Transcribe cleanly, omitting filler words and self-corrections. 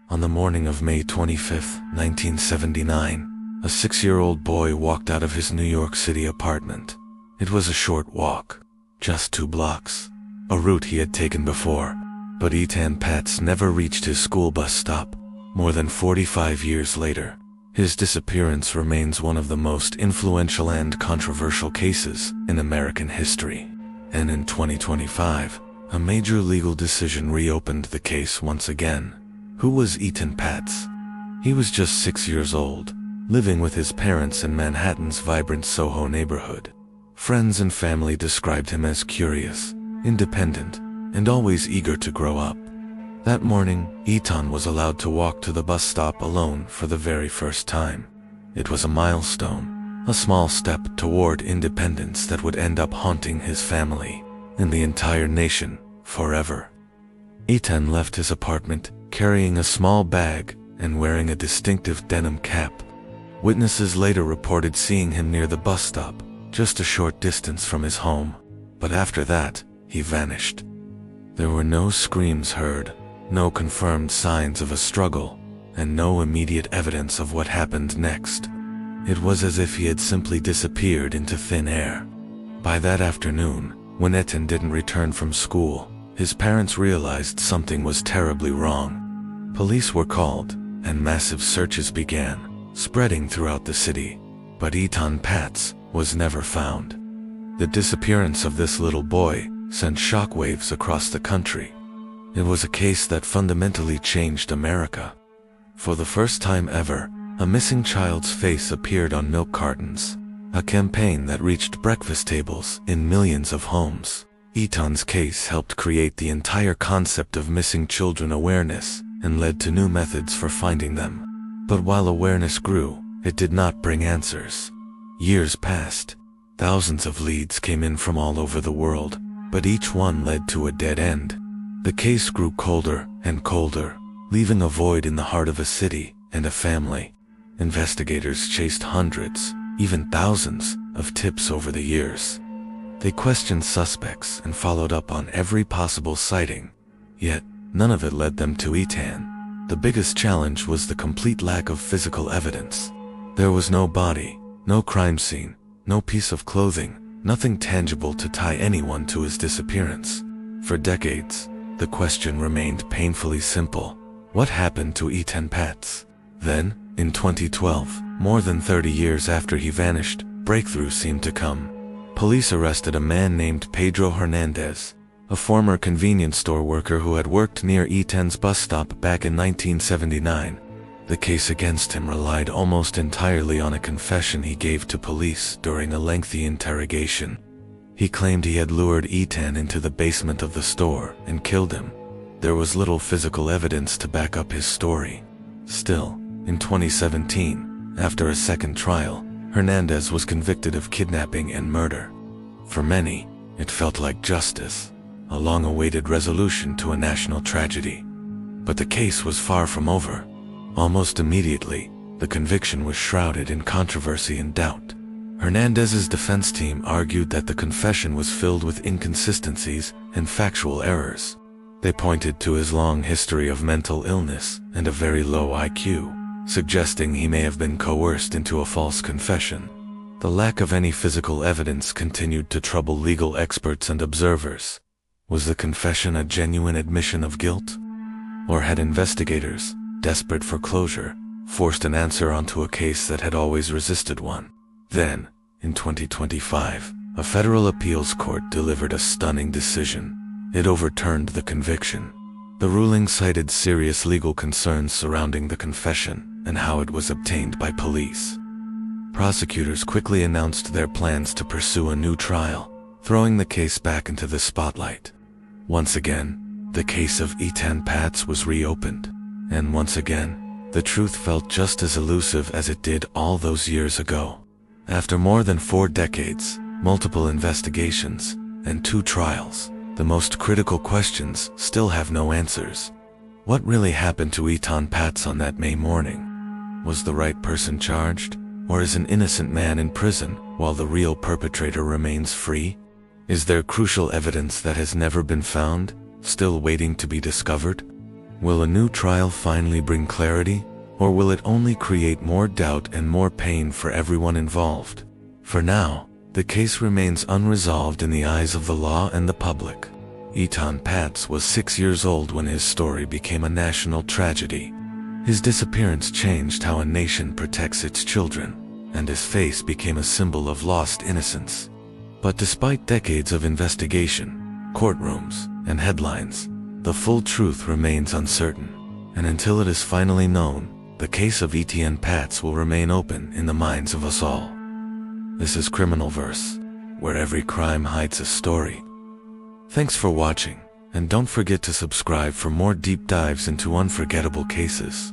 On the morning of May 25, 1979, a 6-year-old boy walked out of his New York City apartment. It was a short walk, just 2 blocks, a route he had taken before. But Etan Patz never reached his school bus stop. More than 45 years later, his disappearance remains one of the most influential and controversial cases in American history. And in 2025, a major legal decision reopened the case once again. Who was Etan Patz? He was just 6 years old, living with his parents in Manhattan's vibrant Soho neighborhood. Friends and family described him as curious, independent, and always eager to grow up. That morning, Etan was allowed to walk to the bus stop alone for the very first time. It was a milestone, a small step toward independence that would end up haunting his family and the entire nation forever. Etan left his apartment carrying a small bag and wearing a distinctive denim cap. Witnesses later reported seeing him near the bus stop, just a short distance from his home. But after that, he vanished. There were no screams heard, no confirmed signs of a struggle, and no immediate evidence of what happened next. It was as if he had simply disappeared into thin air. By that afternoon, when Etan didn't return from school, his parents realized something was terribly wrong. Police were called, and massive searches began, spreading throughout the city. But Etan Patz was never found. The disappearance of this little boy sent shockwaves across the country. It was a case that fundamentally changed America. For the first time ever, a missing child's face appeared on milk cartons, a campaign that reached breakfast tables in millions of homes. Etan's case helped create the entire concept of missing children awareness and led to new methods for finding them. But while awareness grew, it did not bring answers. Years passed. Thousands of leads came in from all over the world, but each one led to a dead end. The case grew colder and colder, leaving a void in the heart of a city and a family. Investigators chased hundreds, even thousands, of tips over the years. They questioned suspects and followed up on every possible sighting. Yet, none of it led them to Etan. The biggest challenge was the complete lack of physical evidence. There was no body, no crime scene, no piece of clothing, nothing tangible to tie anyone to his disappearance. For decades, the question remained painfully simple. What happened to Etan Patz? Then, in 2012, more than 30 years after he vanished, breakthrough seemed to come. Police arrested a man named Pedro Hernandez, a former convenience store worker who had worked near Etan's bus stop back in 1979. The case against him relied almost entirely on a confession he gave to police during a lengthy interrogation. He claimed he had lured Etan into the basement of the store and killed him. There was little physical evidence to back up his story. Still, in 2017, after a second trial, Hernandez was convicted of kidnapping and murder. For many, it felt like justice, a long-awaited resolution to a national tragedy. But the case was far from over. Almost immediately, the conviction was shrouded in controversy and doubt. Hernandez's defense team argued that the confession was filled with inconsistencies and factual errors. They pointed to his long history of mental illness and a very low IQ, suggesting he may have been coerced into a false confession. The lack of any physical evidence continued to trouble legal experts and observers. Was the confession a genuine admission of guilt? Or had investigators, desperate for closure, forced an answer onto a case that had always resisted one? Then, in 2025, a federal appeals court delivered a stunning decision. It overturned the conviction. The ruling cited serious legal concerns surrounding the confession and how it was obtained by police. Prosecutors quickly announced their plans to pursue a new trial, throwing the case back into the spotlight. Once again, the case of Etan Patz was reopened, and once again, the truth felt just as elusive as it did all those years ago. After more than 4 decades, multiple investigations, and 2 trials, the most critical questions still have no answers. What really happened to Etan Patz on that May morning? Was the right person charged, or is an innocent man in prison while the real perpetrator remains free? Is there crucial evidence that has never been found, still waiting to be discovered? Will a new trial finally bring clarity, or will it only create more doubt and more pain for everyone involved? For now, the case remains unresolved in the eyes of the law and the public. Etan Patz was 6 years old when his story became a national tragedy. His disappearance changed how a nation protects its children, and his face became a symbol of lost innocence. But despite decades of investigation, courtrooms, and headlines, the full truth remains uncertain. And until it is finally known, the case of Etan Patz will remain open in the minds of us all. This is Criminal Verse, where every crime hides a story. Thanks for watching, and don't forget to subscribe for more deep dives into unforgettable cases.